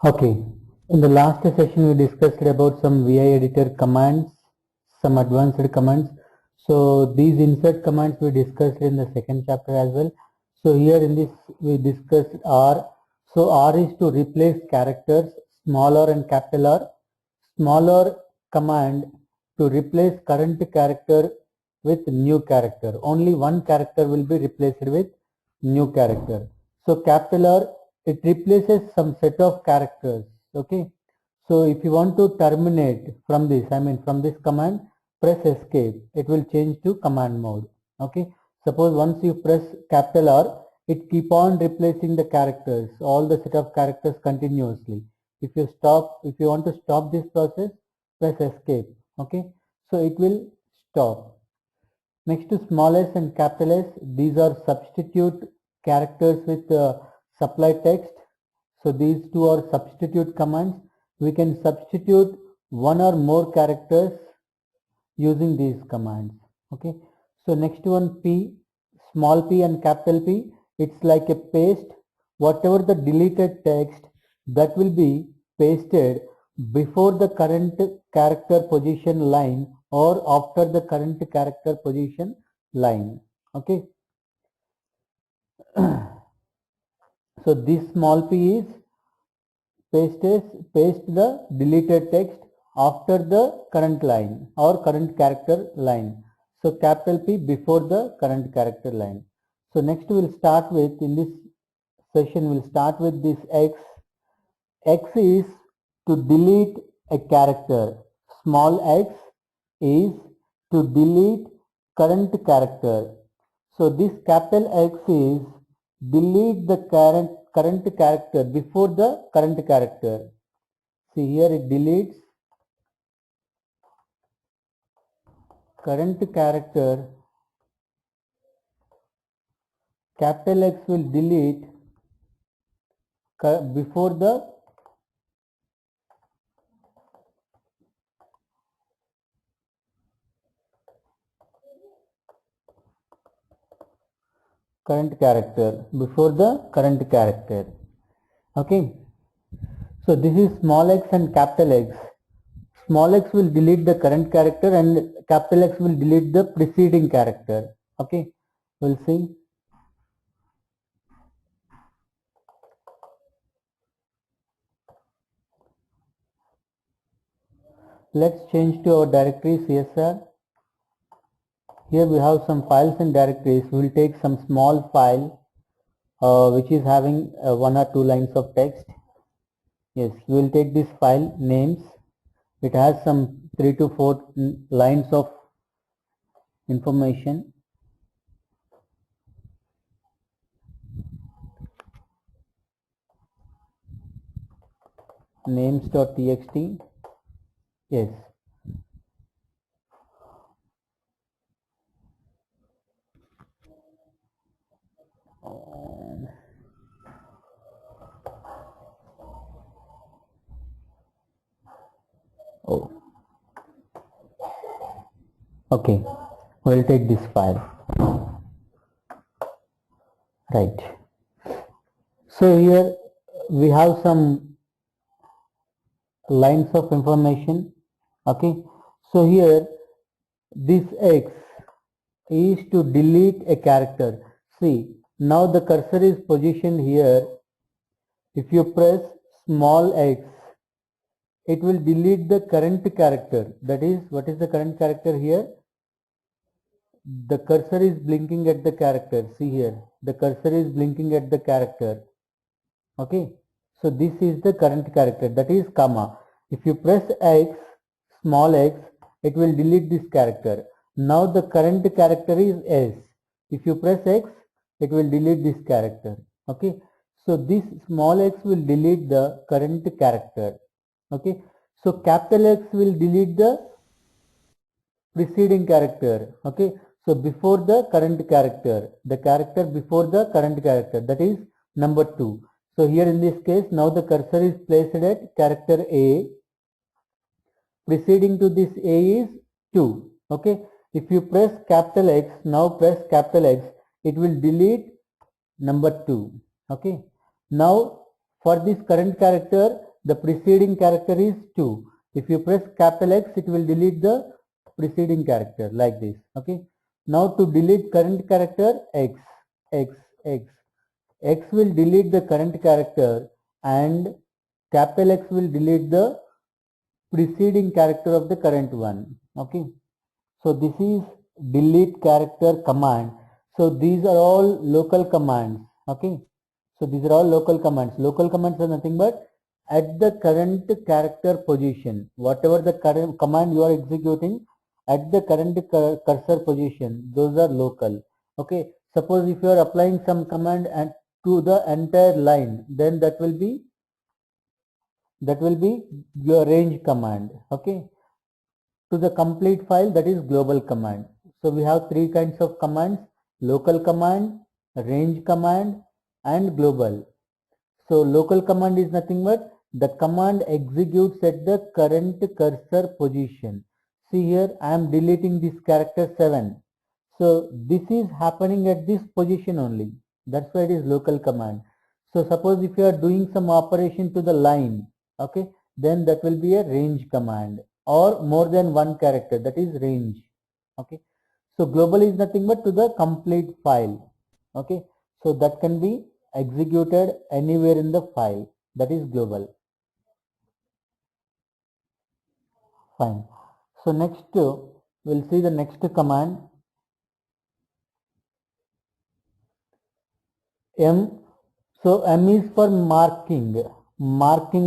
Okay, in the last session we discussed about some VI editor commands, some advanced commands. So these insert commands we discussed in the second chapter as well. So here in this we discussed R. So R is to replace characters, small r and capital R. Smaller command to replace current character with new character. Only one character will be replaced with new character. So capital R, it replaces some set of characters. Okay. So if you want to terminate from this, from this command, press escape. It will change to command mode. Okay. Suppose once you press capital R, it keep on replacing the characters, all the set of characters continuously. If you want to stop this process, press escape. Okay. So it will stop. Next to small s and capital S, these are substitute characters with supply text. So these two are substitute commands. We can substitute one or more characters using these commands. Okay. So next one P, small p and capital P, it's like a paste. Whatever the deleted text, that will be pasted before the current character position line or after the current character position line. Okay. So this small p is paste the deleted text after the current line or current character line. So capital P before the current character line. So next we'll start with, in this session we'll start with this X. X is to delete a character. Small x is to delete current character. So this capital X is delete the current character before the current character. See here it deletes current character. Capital X will delete before the current character, Okay. So this is small x and capital X. Small x will delete the current character and capital X will delete the preceding character. Okay. We'll see. Let's change to our directory CSR. Here we have some files and directories. We will take some small file which is having one or two lines of text. Yes, we will take this file names. It has some 3 to 4 lines of information. Names.txt. Yes. Oh. Okay. We'll take this file. Right. So here we have some lines of information. Okay. So here this X is to delete a character. See, now the cursor is positioned here. If you press small x, it will delete the current character. That is, what is the current character here? The cursor is blinking at the character. See here, the cursor is blinking at the character. Okay. So this is the current character, that is comma. If you press x, small x, it will delete this character. Now the current character is S. If you press X, it will delete this character. Okay. So this small x will delete the current character. Okay. So capital X will delete the preceding character. Okay. So before the current character, the character before the current character, that is number 2. So here in this case, now the cursor is placed at character A. Preceding to this A is 2. Okay. If you press capital X, now press capital X, it will delete number 2. Okay. Now for this current character, the preceding character is 2. If you press capital X, it will delete the preceding character like this. Okay. Now to delete current character, X, X will delete the current character and capital X will delete the preceding character of the current one. Okay. So this is delete character command. So these are all local commands. Okay. So these are all local commands. Local commands are nothing but at the current character position. Whatever the current command you are executing at the current cursor position, those are local. Okay. Suppose if you are applying some command and to the entire line, then that will be your range command. Okay. To the complete file, that is global command. So we have three kinds of commands: local command, range command, and global. So local command is nothing but the command executes at the current cursor position. See here, I am deleting this character 7. So this is happening at this position only. That's why it is local command. So suppose if you are doing some operation to the line, okay, then that will be a range command, or more than one character, that is range. Okay. So global is nothing but to the complete file. Okay. So that can be executed anywhere in the file, that is global. Fine. So next we'll see the next command, M. So M is for marking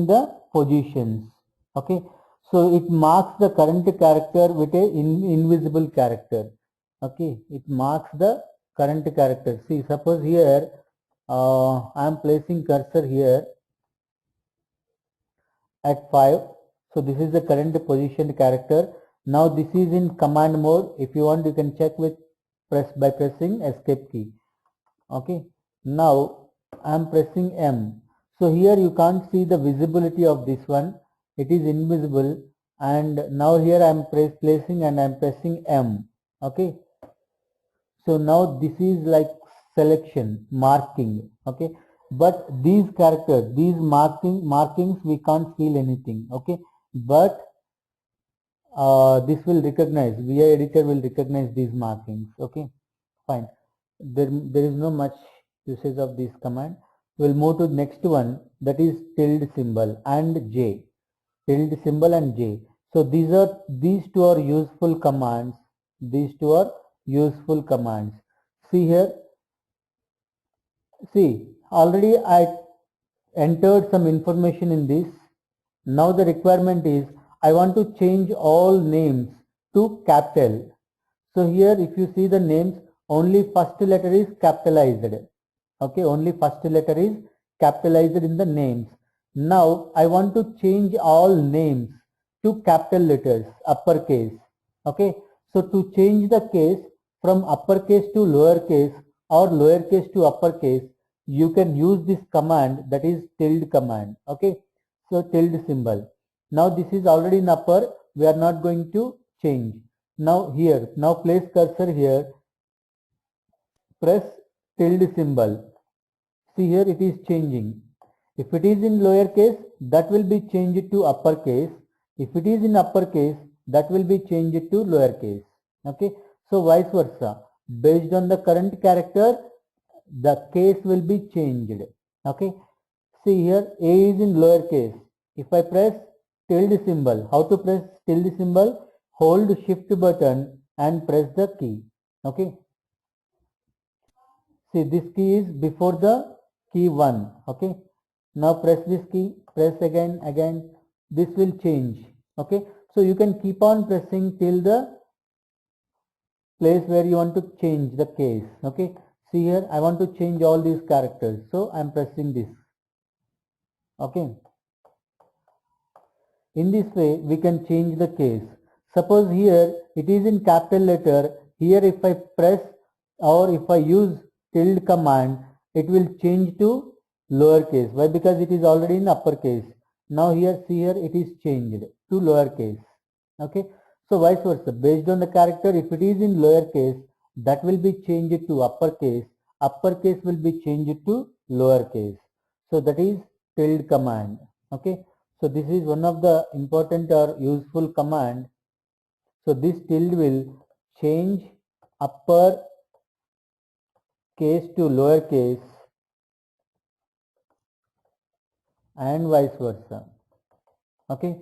the positions. Okay. So it marks the current character with a invisible character. Okay. It marks the current character. See, suppose here I am placing cursor here at 5. So this is the current positioned character. Now this is in command mode. If you want, you can check with by pressing escape key. Okay. Now I am pressing M. So here you can't see the visibility of this one. It is invisible. And now here I am placing and I am pressing M. Okay. So now this is like selection, marking. Okay. But these characters, these markings, we can't feel anything. Okay. But this will recognize, VI editor will recognize these markings. Okay. Fine. There is no much usage of this command. We'll move to the next one, that is tilde symbol and J. Tilde symbol and J. So these two are useful commands. These two are useful commands. See here. See, already I entered some information in this. Now the requirement is I want to change all names to capital. So here if you see the names, only first letter is capitalized. Okay, only first letter is capitalized in the names. Now I want to change all names to capital letters, uppercase. Okay, so to change the case from uppercase to lowercase or lowercase to uppercase, you can use this command, that is tilde command. Okay, so tilde symbol. Now this is already in upper, we are not going to change. Now here, now place cursor here, press tilde symbol. See here it is changing. If it is in lowercase, that will be changed to uppercase. If it is in uppercase, that will be changed to lowercase. Okay. So vice versa. Based on the current character, the case will be changed. Okay. See here A is in lowercase. If I press tilde symbol, how to press tilde symbol? Hold shift button and press the key. Okay. See, this key is before the key 1. Okay. Now press this key, press again, this will change. Okay. So you can keep on pressing till the place where you want to change the case. Okay. See here, I want to change all these characters. So I am pressing this. Okay. In this way, we can change the case. Suppose here it is in capital letter. Here if I press or if I use tilde command, it will change to lowercase. Why? Because it is already in uppercase. Now here, see here, it is changed to lowercase. Okay. So vice versa. Based on the character, if it is in lowercase, that will be changed to uppercase. Uppercase will be changed to lowercase. So that is tilde command. Okay. So this is one of the important or useful command. So this tilde will change upper case to lower case and vice versa. Okay,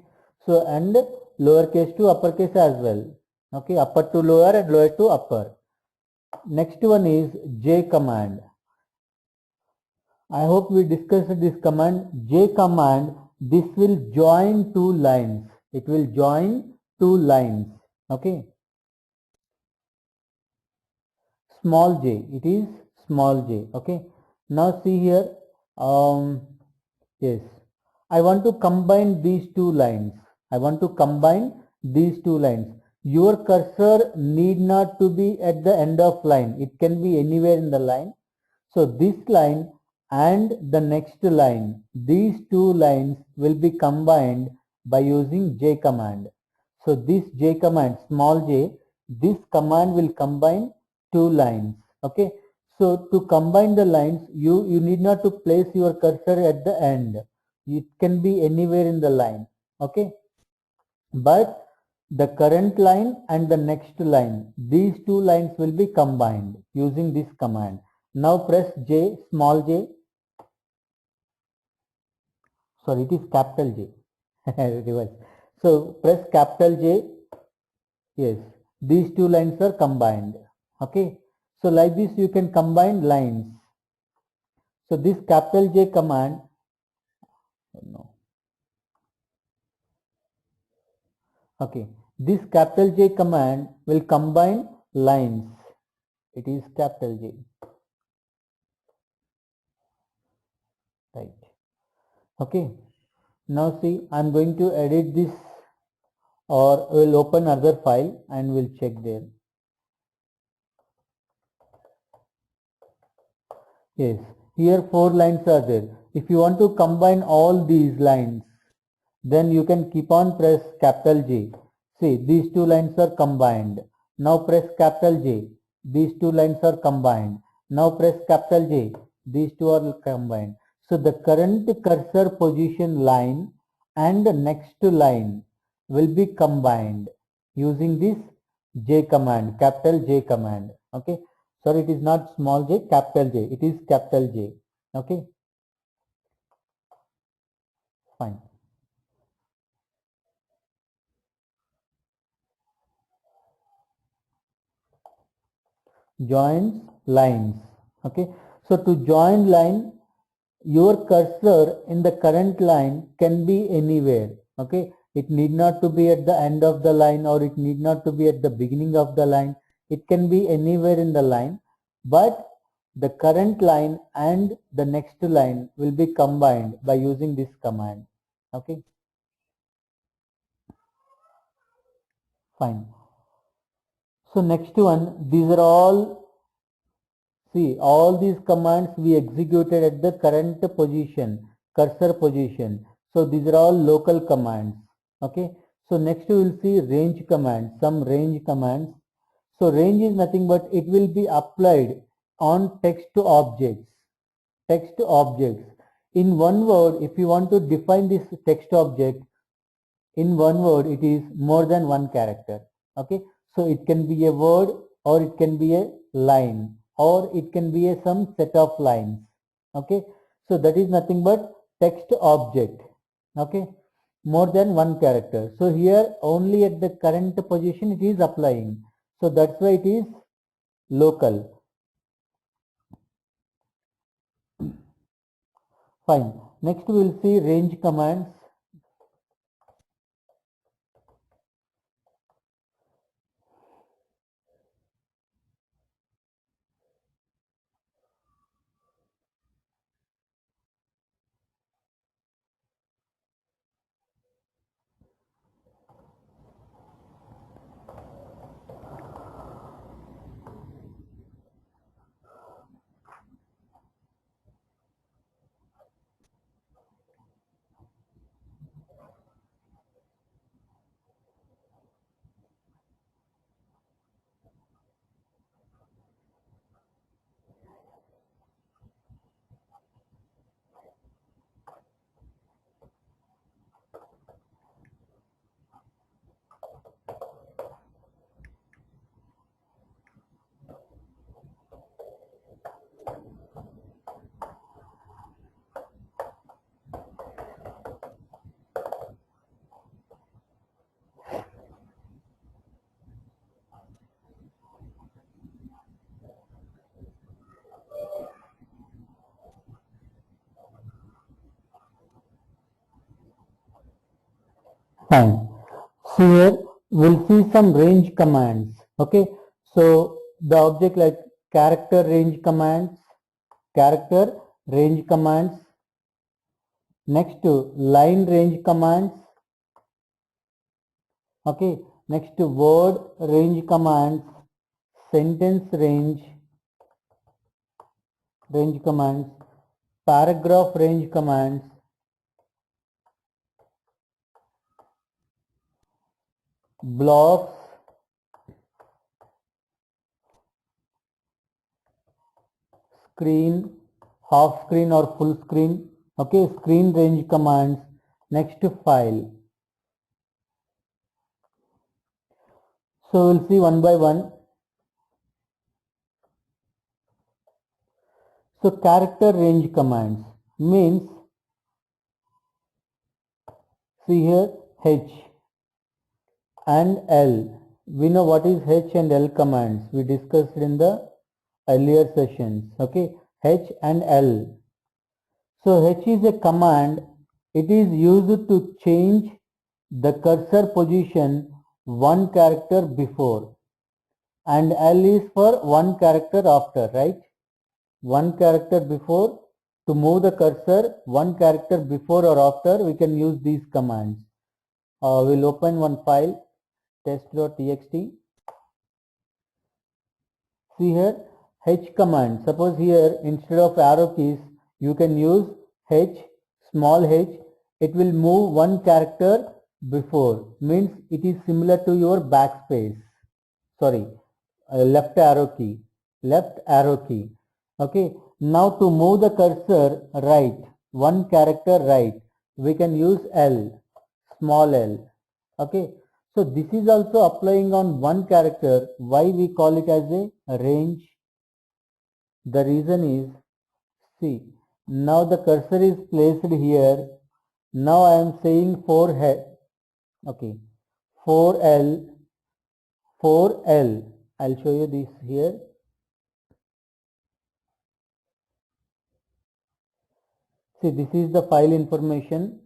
so and lowercase to uppercase as well. Okay, upper to lower and lower to upper. Next one is J command. I hope we discussed this command. J command, this will join two lines. It will join two lines. Okay, small j. It is small j. Okay, now see here. Yes, I want to combine these two lines. I want to combine these two lines. Your cursor need not to be at the end of line. It can be anywhere in the line. So this line and the next line, these two lines will be combined by using J command. So this J command, small j, this command will combine two lines. Okay. So to combine the lines, you need not to place your cursor at the end. It can be anywhere in the line. Okay. But the current line and the next line, these two lines will be combined using this command. Now press J, small j, sorry, it is capital J, reverse. So press capital J, yes, these two lines are combined. Okay, so like this you can combine lines. So this capital J command, no, okay, this capital J command will combine lines. It is capital J, right? Okay, now see, I'm going to edit this, or we'll open other file and we'll check there. Yes, here four lines are there. If you want to combine all these lines, then you can keep on press capital J. See, these two lines are combined. Now press capital J. These two lines are combined. Now press capital J. These two are combined. So the current cursor position line and the next line will be combined using this J command, capital J command. Okay. Sorry, it is not small j, capital J. It is capital J. Okay. Fine. Joins lines. Okay, so to join line, your cursor in the current line can be anywhere. Okay, it need not to be at the end of the line, or it need not to be at the beginning of the line. It can be anywhere in the line, but the current line and the next line will be combined by using this command. Okay, fine. So next one, these are all, see, all these commands we executed at the current position, cursor position. So these are all local commands. Okay. So next we will see range commands, some range commands. So range is nothing but it will be applied on text to objects. Text to objects. In one word, if you want to define this text object, in one word it is more than one character. Okay, so it can be a word, or it can be a line, or it can be a some set of lines. Okay, so that is nothing but text object. Okay, more than one character. So here only at the current position it is applying, so that's why it is local. Fine, next we will see range commands. Fine. So here we'll see some range commands. Okay. So the object like character range commands, next to line range commands, okay, next to word range commands, sentence range commands, paragraph range commands, blocks, screen, half screen or full screen, okay, screen range commands, next to file. So we'll see one by one. So character range commands means, see here, H and L. We know what is H and L commands. We discussed in the earlier sessions. Okay, H and L. So H is a command. It is used to change the cursor position one character before, and L is for one character after, right? One character before. To move the cursor one character before or after, we can use these commands. We'll open one file, test.txt. See here, H command. Suppose here instead of arrow keys, you can use H, small h. It will move one character before. Means it is similar to your backspace. Sorry, left arrow key. Left arrow key. Okay. Now to move the cursor right, one character right, we can use L, small l. Okay. So this is also applying on one character. Why we call it as a range? The reason is, see, now the cursor is placed here. Now I am saying 4 okay, 4L, 4L. I'll show you this here. See, this is the file information.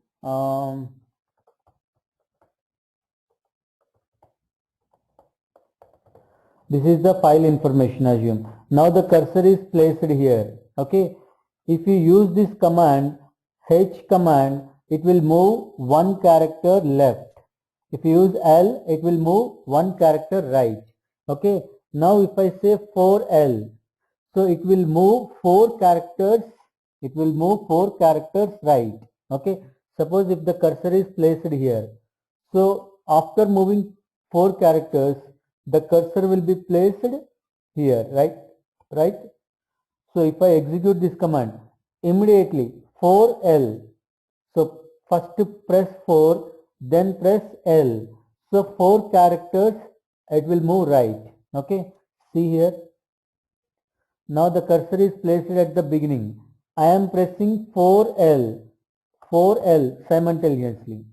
This is the file information, assume. Now the cursor is placed here. Okay. If you use this command, H command, it will move one character left. If you use L, it will move one character right. Okay. Now if I say 4L, so it will move four characters. It will move four characters right. Okay. Suppose if the cursor is placed here. So after moving four characters, the cursor will be placed here, right? So if I execute this command, immediately 4L. So first press 4, then press L. So four characters, it will move right. Okay. See here. Now the cursor is placed at the beginning. I am pressing 4L simultaneously.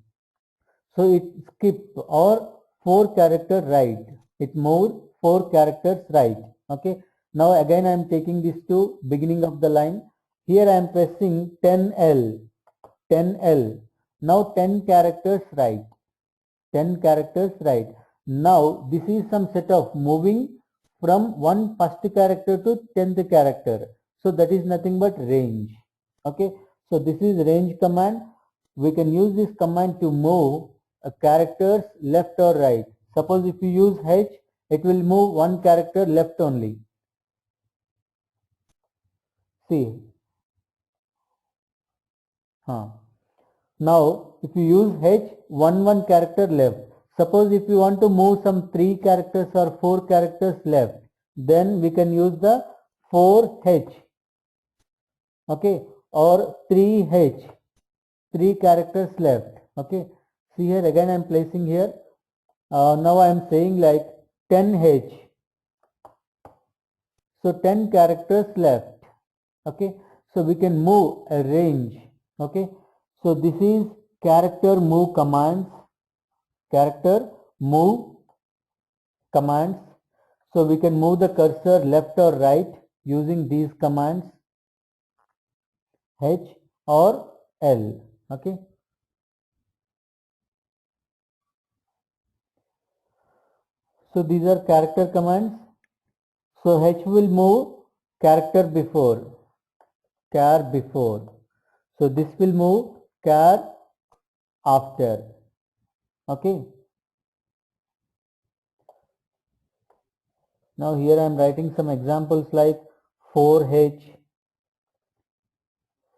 So it skipped or four character right. It moved four characters right. Okay. Now again I am taking this to beginning of the line. Here I am pressing 10L. Now 10 characters right. 10 characters right. Now this is some set of moving from one first character to 10th character. So that is nothing but range. Okay. So this is range command. We can use this command to move characters left or right. Suppose if you use H, it will move one character left only. See. Now if you use H, one character left. Suppose if you want to move some 3 characters or 4 characters left, then we can use the 4H. Okay. Or 3H. 3 characters left. Okay. See here again I am placing here. Now I am saying like 10H. So 10 characters left. Okay. So we can move a range. Okay. So this is character move commands. Character move commands. So we can move the cursor left or right using these commands H or L. Okay. So these are character commands. So H will move character before, char before. So this will move char after. Okay. Now here I am writing some examples like 4H,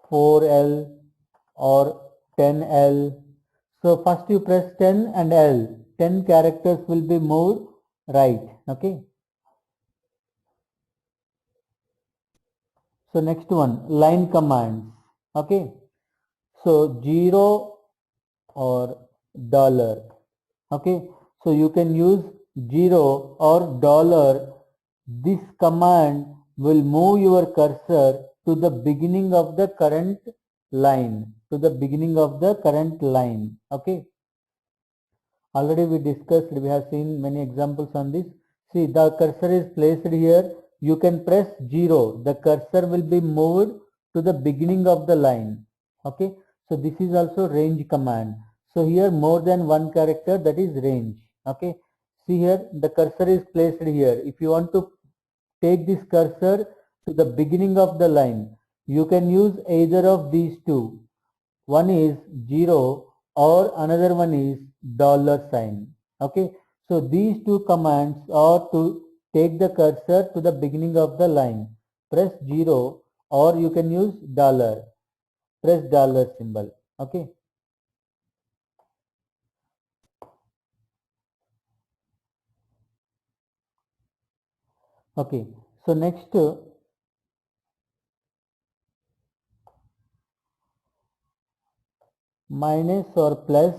4L or 10L. So first you press 10 and L. 10 characters will be moved right. Okay. So next one, line commands. Okay. So 0 or dollar. Okay. So you can use 0 or dollar. This command will move your cursor to the beginning of the current line. To the beginning of the current line. Okay. Already we discussed, we have seen many examples on this. See, the cursor is placed here. You can press 0. The cursor will be moved to the beginning of the line. Okay. So this is also range command. So here more than one character, that is range. Okay. See here, the cursor is placed here. If you want to take this cursor to the beginning of the line, you can use either of these two. One is 0 or another one is dollar sign. Okay. So these two commands are to take the cursor to the beginning of the line. Press 0 or you can use dollar. Press dollar symbol. Okay. Okay. So next, minus or plus.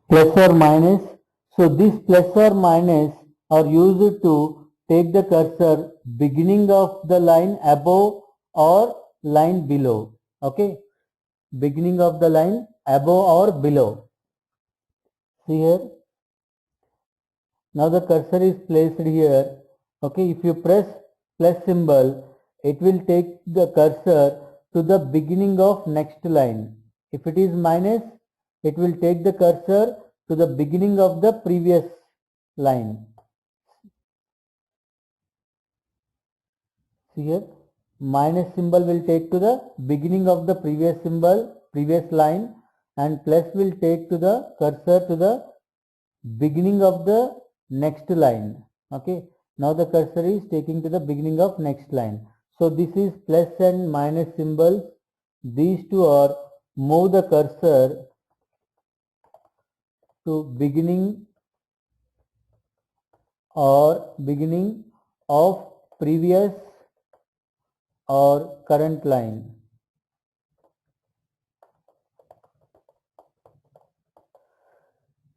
Plus or minus. So this plus or minus are used to take the cursor beginning of the line above or line below. Okay. Beginning of the line above or below. See here. Now the cursor is placed here. Okay. If you press plus symbol, it will take the cursor to the beginning of next line. If it is minus, it will take the cursor to the beginning of the previous line. See here, minus symbol will take to the beginning of the previous symbol, previous line, and plus will take to the cursor to the beginning of the next line. Okay. Now the cursor is taking to the beginning of next line. So this is plus and minus symbols. These two are move the cursor to beginning or beginning of previous or current line.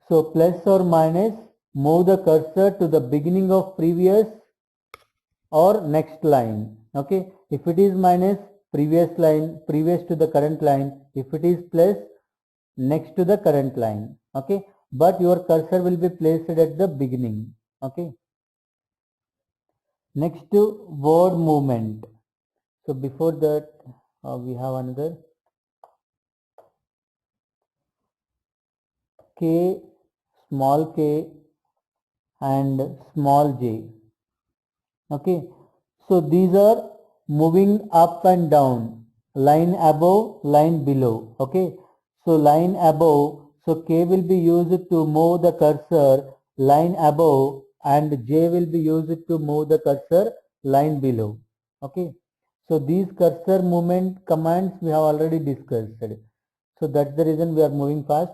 So plus or minus move the cursor to the beginning of previous or next line. Okay. If it is minus, previous line, previous to the current line. If it is plus, next to the current line. Okay. But your cursor will be placed at the beginning. Okay. Next to word movement. So before that, we have another k, small k and small j. Okay. So these are moving up and down, line above, line below. Okay. So line above, so k will be used to move the cursor line above and j will be used to move the cursor line below. Okay. So these cursor movement commands we have already discussed. So that's the reason we are moving fast.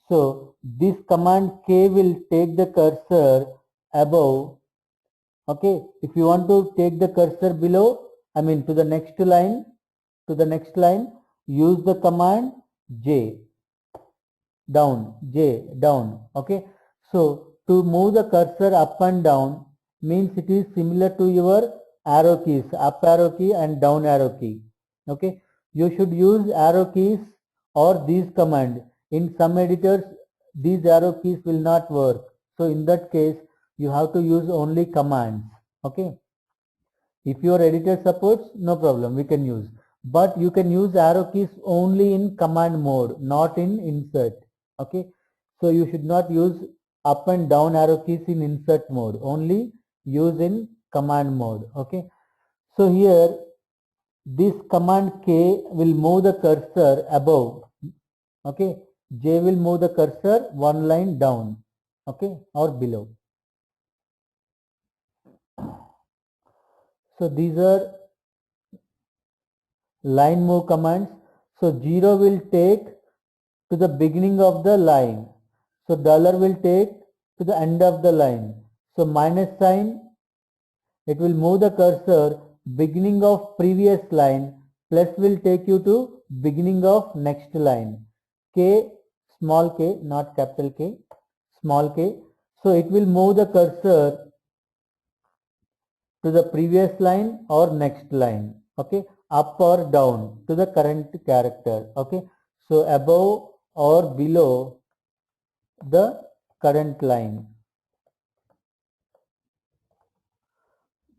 So this command k will take the cursor above. Okay, if you want to take the cursor below, I mean to the next line, use the command J down. Okay, so to move the cursor up and down means it is similar to your arrow keys, up arrow key and down arrow key. Okay, you should use arrow keys or these commands. In some editors, these arrow keys will not work. So in that case, you have to use only commands. Okay. If your editor supports, no problem, we can use. But you can use arrow keys only in command mode, not in insert. Okay. So you should not use up and down arrow keys in insert mode, only use in command mode. Okay. So here this command K will move the cursor above. Okay. J will move the cursor one line down. Okay. Or below. So these are line move commands. So 0 will take to the beginning of the line. So dollar will take to the end of the line. So minus sign, it will move the cursor beginning of previous line, plus will take you to beginning of next line. K, small k, not capital K, small k. So it will move the cursor to the previous line or next line. Okay, up or down to the current character. Okay, so above or below the current line.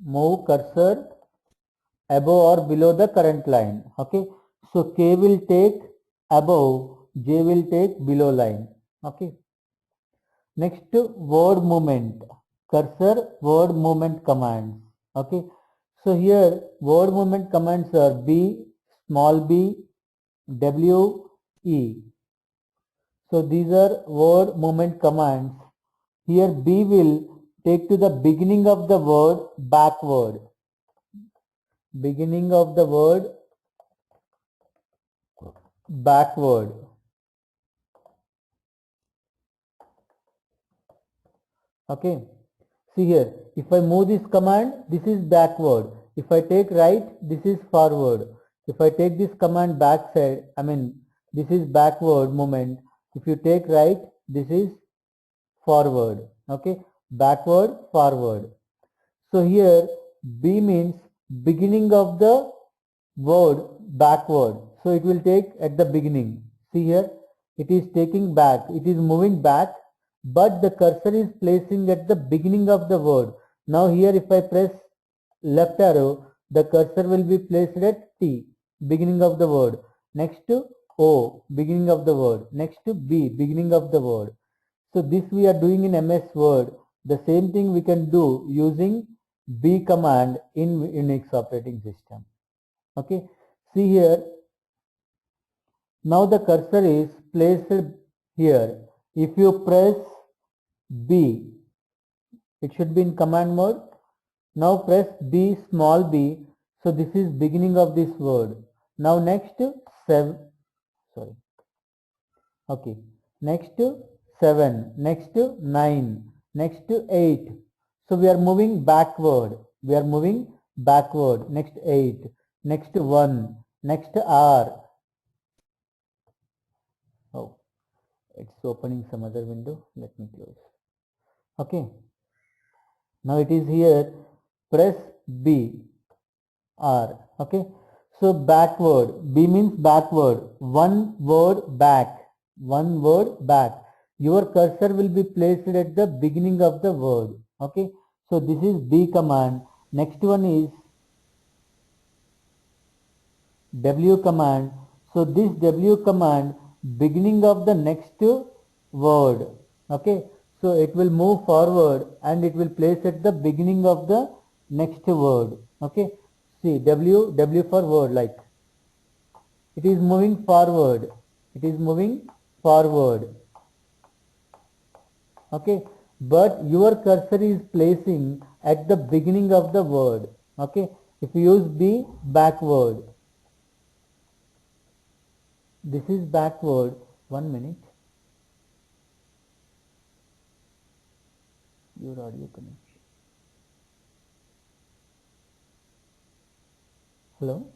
Move cursor above or below the current line. Okay, so K will take above, J will take below line. Okay, next word movement, cursor word movement commands. Okay, so here word movement commands are B, small b, W, E. So these are word movement commands. Here B will take to the beginning of the word backward. Beginning of the word backward. Okay. See here, if I move this command, this is backward. If I take right, this is forward. If I take this command backside, this is backward movement. If you take right, this is forward. Okay, backward, forward. So here B means beginning of the word backward. So it will take at the beginning. See here, it is taking back, it is moving back, but the cursor is placing at the beginning of the word. Now here if I press left arrow, the cursor will be placed at T, beginning of the word. Next to O, beginning of the word. Next to B, beginning of the word. So this we are doing in MS Word. The same thing we can do using B command in Unix operating system. Okay, see here, now the cursor is placed here. If you press B, it should be in command mode. Now press B, small b. So this is beginning of this word. Now next 7, sorry. Okay, next 7, next 9, next 8. So we are moving backward. We are moving backward. Next 8, next 1, next R. Oh, it's opening some other window. Let me close. Okay. Now it is here. Press B, R. Okay. So backward. B means backward. One word back. One word back. Your cursor will be placed at the beginning of the word. Okay. So this is B command. Next one is W command. So this W command beginning of the next word. Okay. So it will move forward and it will place at the beginning of the next word. Okay. See W for word, like it is moving forward. It is moving forward. Okay. But your cursor is placing at the beginning of the word. Okay. If you use B, backward. This is backward. 1 minute. Your audio connection. Hello.